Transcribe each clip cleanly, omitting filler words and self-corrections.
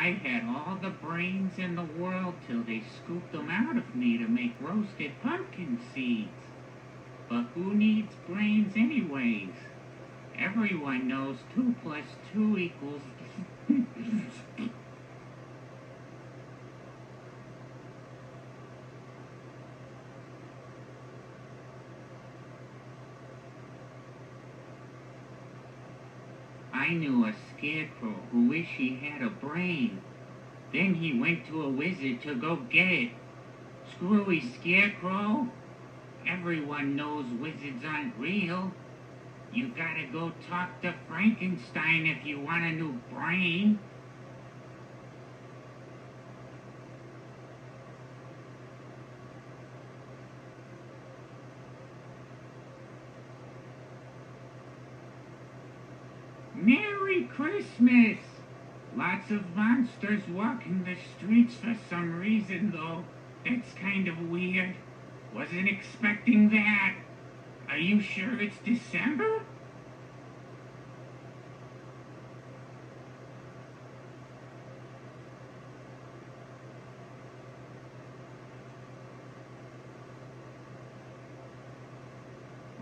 I had all the brains in the world till they scooped them out of me to make roasted pumpkin seeds. But who needs brains anyways? Everyone knows 2 plus 2 equals... I knew a scarecrow who wished he had a brain. Then he went to a wizard to go get it. Screwy scarecrow. Everyone knows wizards aren't real. You gotta go talk to Frankenstein if you want a new brain. Merry Christmas! Lots of monsters walking the streets for some reason, though. That's kind of weird. Wasn't expecting that. Are you sure it's December?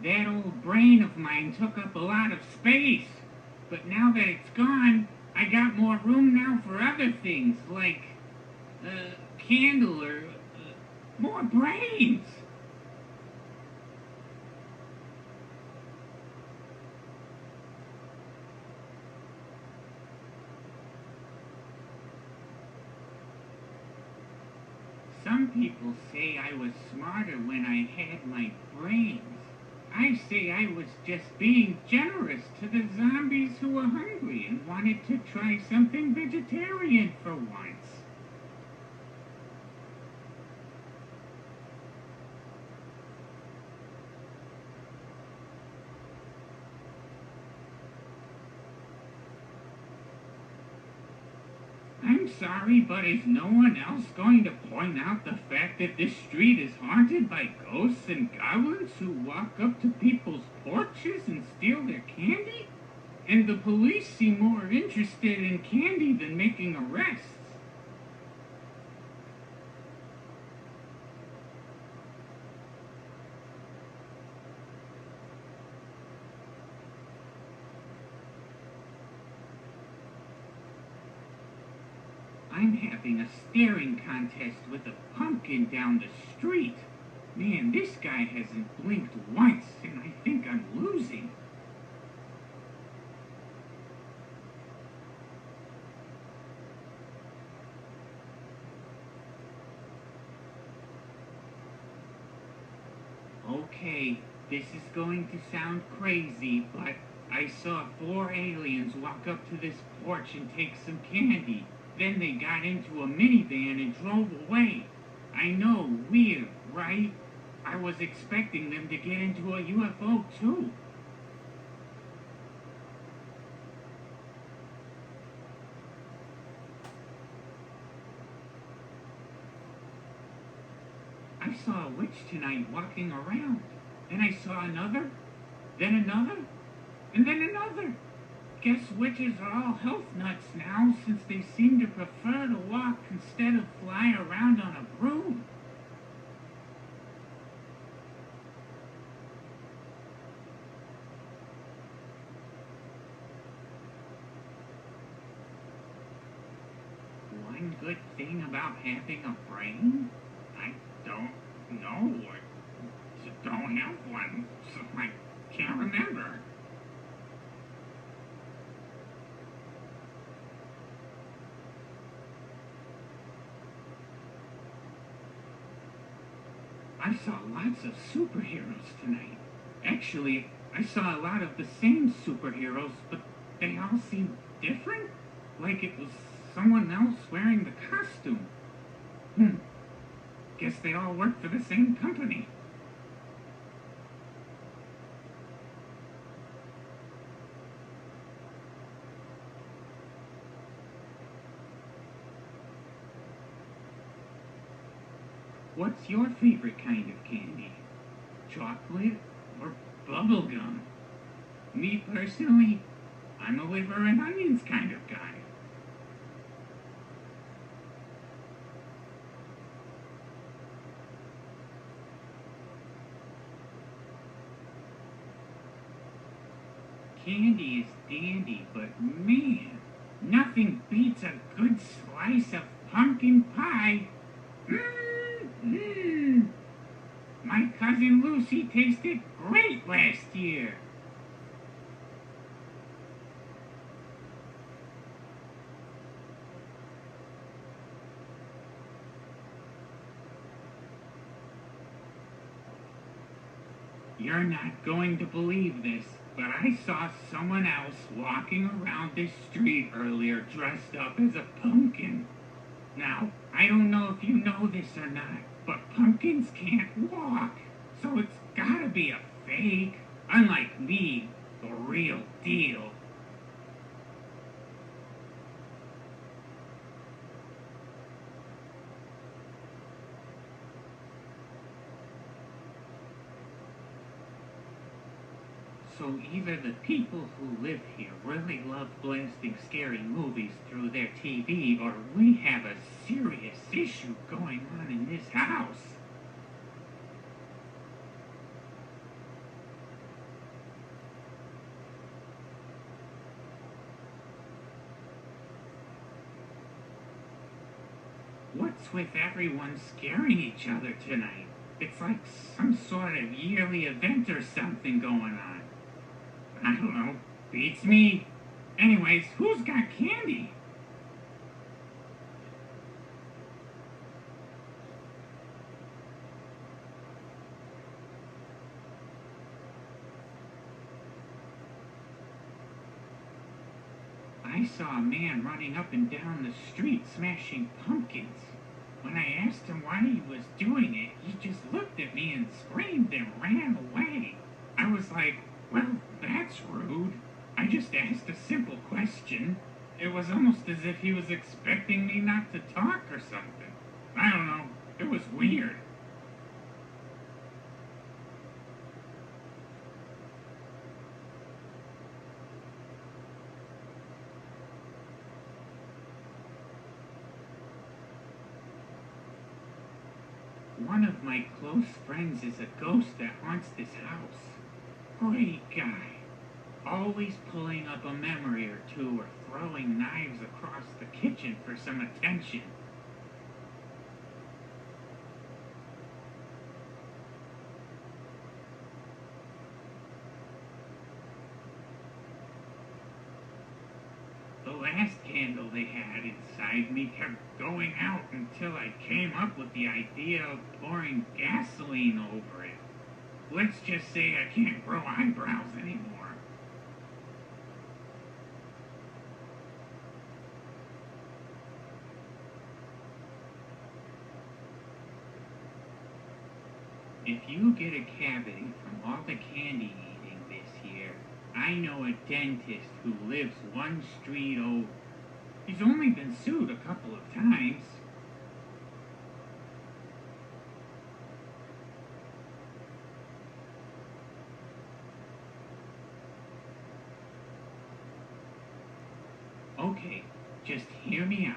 That old brain of mine took up a lot of space. But now that it's gone, I got more room now for other things, like, candle or, more brains. Some people say I was smarter when I had my brains. I say I was just being generous to the zombies who were hungry and wanted to try something vegetarian for once. I'm sorry, but is no one else going to point out the fact that this street is haunted by ghosts and goblins who walk up to people's porches and steal their candy? And the police seem more interested in candy than making arrests. I'm having a staring contest with a pumpkin down the street. Man, this guy hasn't blinked once, and I think I'm losing. Okay, this is going to sound crazy, but I saw 4 aliens walk up to this porch and take some candy. Then they got into a minivan and drove away. I know, weird, right? I was expecting them to get into a UFO too. I saw a witch tonight walking around. Then I saw another, then another, and then another. Guess witches are all health nuts now, since they seem to prefer to walk instead of fly around on a broom. One good thing about having a brain? I don't know, or don't have one, so I can't remember. I saw lots of superheroes tonight. Actually, I saw a lot of the same superheroes, but they all seemed different. Like it was someone else wearing the costume. Guess they all work for the same company. What's your favorite kind of candy? Chocolate or bubblegum? Me personally, I'm a liver and onions kind of guy. candy is dandy, but man, nothing beats a good slice of pumpkin pie. Mmm. My cousin Lucy tasted great last year. You're not going to believe this, but I saw someone else walking around this street earlier dressed up as a pumpkin. Now, I don't know if you know this or not, but pumpkins can't walk, so it's gotta be a fake. Unlike me, the real deal. So either the people who live here really love blasting scary movies through their TV, or we have a serious issue going on in this house. What's with everyone scaring each other tonight? It's like some sort of yearly event or something going on. I don't know. Beats me. Anyways, who's got candy? I saw a man running up and down the street smashing pumpkins. When I asked him why he was doing it, he just looked at me and screamed and ran away. I was like, well, that's rude. I just asked a simple question. It was almost as if he was expecting me not to talk or something. I don't know. It was weird. One of my close friends is a ghost that haunts this house. Great guy. Always pulling up a memory or two or throwing knives across the kitchen for some attention. The last candle they had inside me kept going out until I came up with the idea of pouring gasoline over it. Let's just say I can't grow eyebrows anymore. If you get a cavity from all the candy eating this year, I know a dentist who lives one street over. He's only been sued a couple of times. Okay, just hear me out.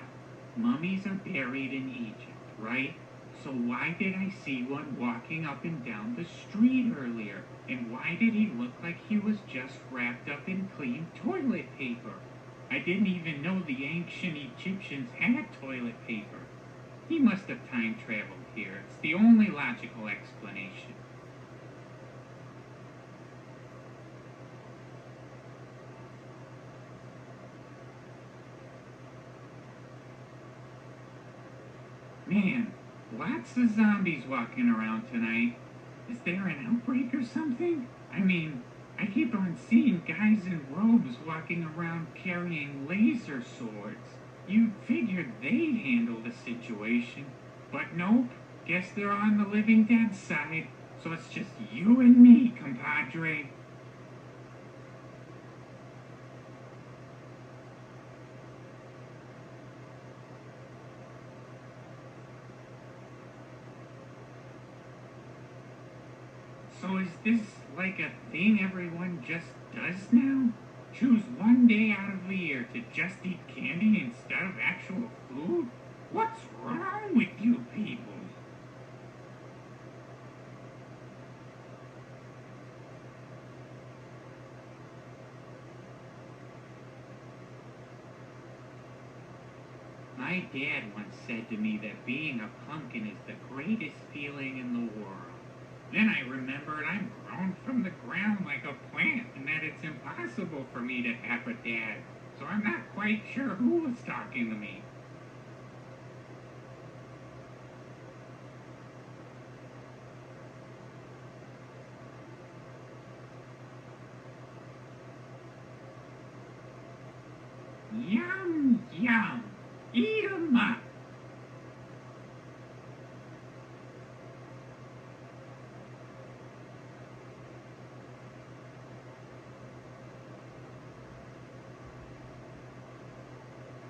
Mummies are buried in Egypt, right? So why did I see one walking up and down the street earlier? And why did he look like he was just wrapped up in clean toilet paper? I didn't even know the ancient Egyptians had toilet paper. He must have time traveled here. It's the only logical explanation. Man, lots of zombies walking around tonight. Is there an outbreak or something? I mean, I keep on seeing guys in robes walking around carrying laser swords. You'd figured they'd handle the situation. But nope, guess they're on the living dead side. So it's just you and me, compadre. So is this like a thing everyone just does now? Choose one day out of the year to just eat candy instead of actual food? What's wrong with you people? My dad once said to me that being a pumpkin is the greatest feeling in the world. Then I remembered I'm grown from the ground like a plant and that it's impossible for me to have a dad. So I'm not quite sure who was talking to me. Yum, yum. Eat 'em up.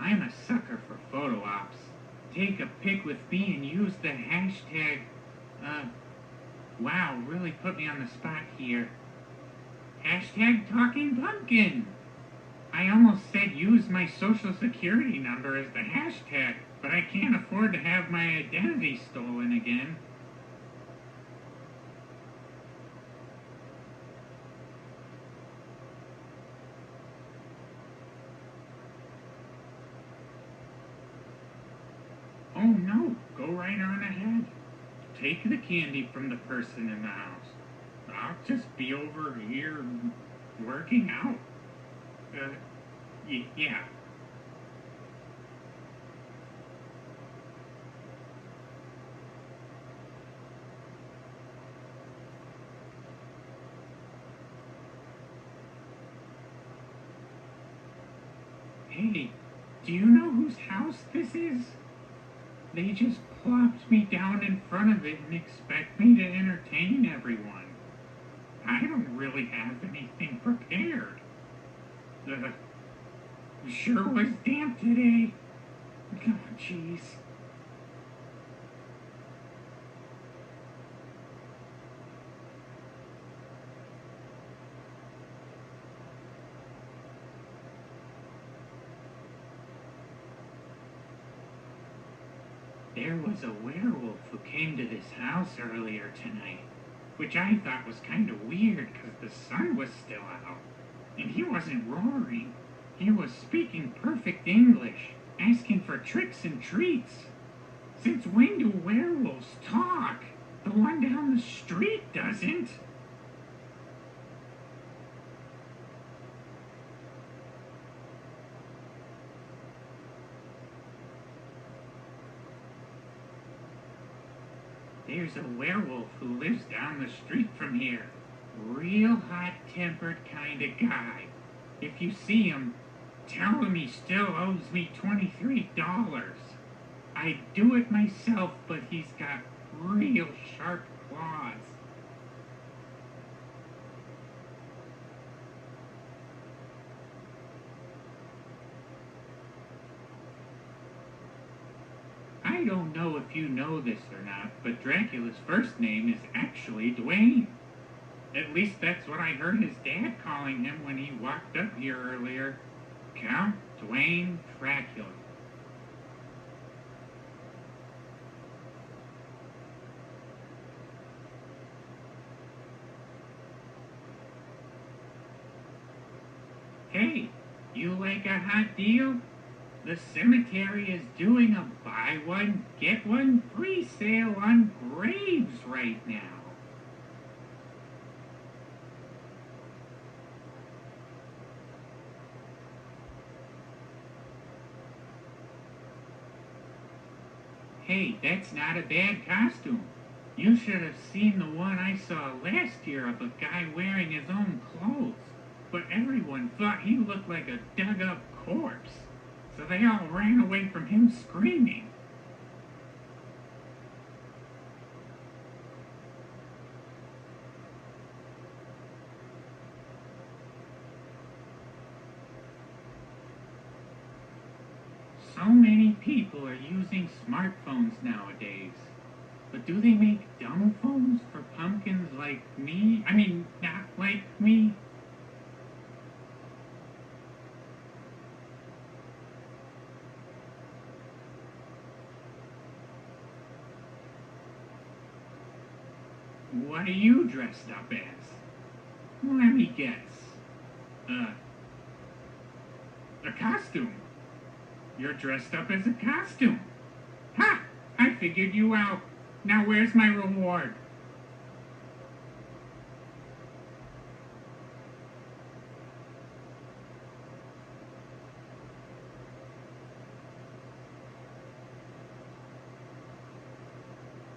I'm a sucker for photo ops. Take a pic with me and use the hashtag, wow, really put me on the spot here. Hashtag talking pumpkin. I almost said use my social security number as the hashtag, but I can't afford to have my identity stolen again. Oh no, go right on ahead. Take the candy from the person in the house. I'll just be over here working out. Yeah. Hey, do you know whose house this is? They just plopped me down in front of it and expect me to entertain everyone. I don't really have anything prepared. The sure was damp today. Oh, jeez. There was a werewolf who came to this house earlier tonight, which I thought was kind of weird because the sun was still out. And he wasn't roaring. He was speaking perfect English, asking for tricks and treats. Since when do werewolves talk? The one down the street doesn't. There's a werewolf who lives down the street from here. Real hot-tempered kind of guy. If you see him, tell him he still owes me $23. I'd do it myself, but he's got real sharp claws. I don't know if you know this or not, but Dracula's first name is actually Dwayne. At least that's what I heard his dad calling him when he walked up here earlier. Count Dwayne Dracula. Hey, you like a hot deal? The cemetery is doing a buy one, get one free sale on graves right now. Hey, that's not a bad costume. You should have seen the one I saw last year of a guy wearing his own clothes. But everyone thought he looked like a dug up corpse. So they all ran away from him screaming. So many people are using smartphones nowadays. But do they make dumb phones for pumpkins like me? I mean, not like me? What are you dressed up as? Let me guess. A costume. You're dressed up as a costume. Ha! I figured you out. Now where's my reward?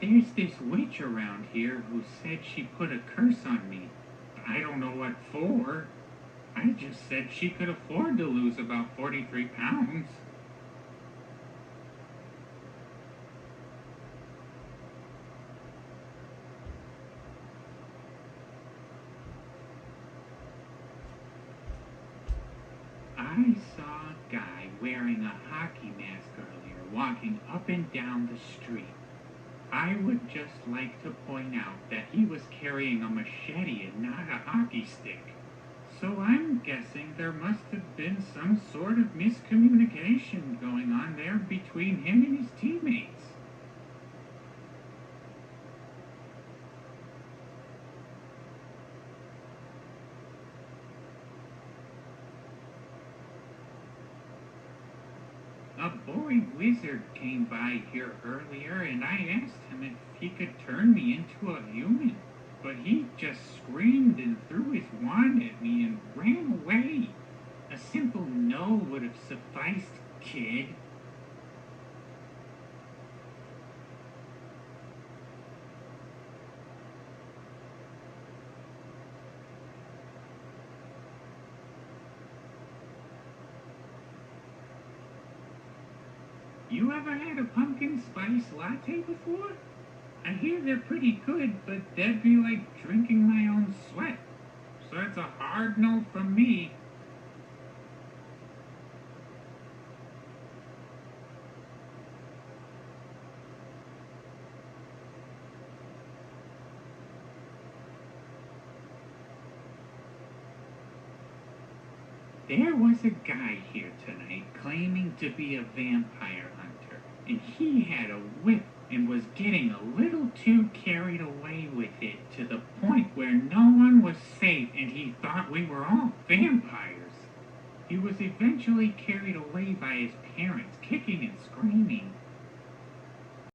There's this witch around here who said she put a curse on me. I don't know what for. I just said she could afford to lose about 43 pounds. I saw a guy wearing a hockey mask earlier walking up and down the street. I would just like to point out that he was carrying a machete and not a hockey stick. So I'm guessing there must have been some sort of miscommunication going on there between him and his teammates. A boy wizard came by here earlier and I asked him if he could turn me into a human. But he just screamed and threw his wand at me and ran away. A simple no would have sufficed, kid. You ever had a pumpkin spice latte before? I hear they're pretty good, but that'd be like drinking my own sweat. So it's a hard no from me. There was a guy here tonight claiming to be a vampire hunter, and he had a whip and was getting a little too carried away with it to the point where no one was safe and he thought we were all vampires. He was eventually carried away by his parents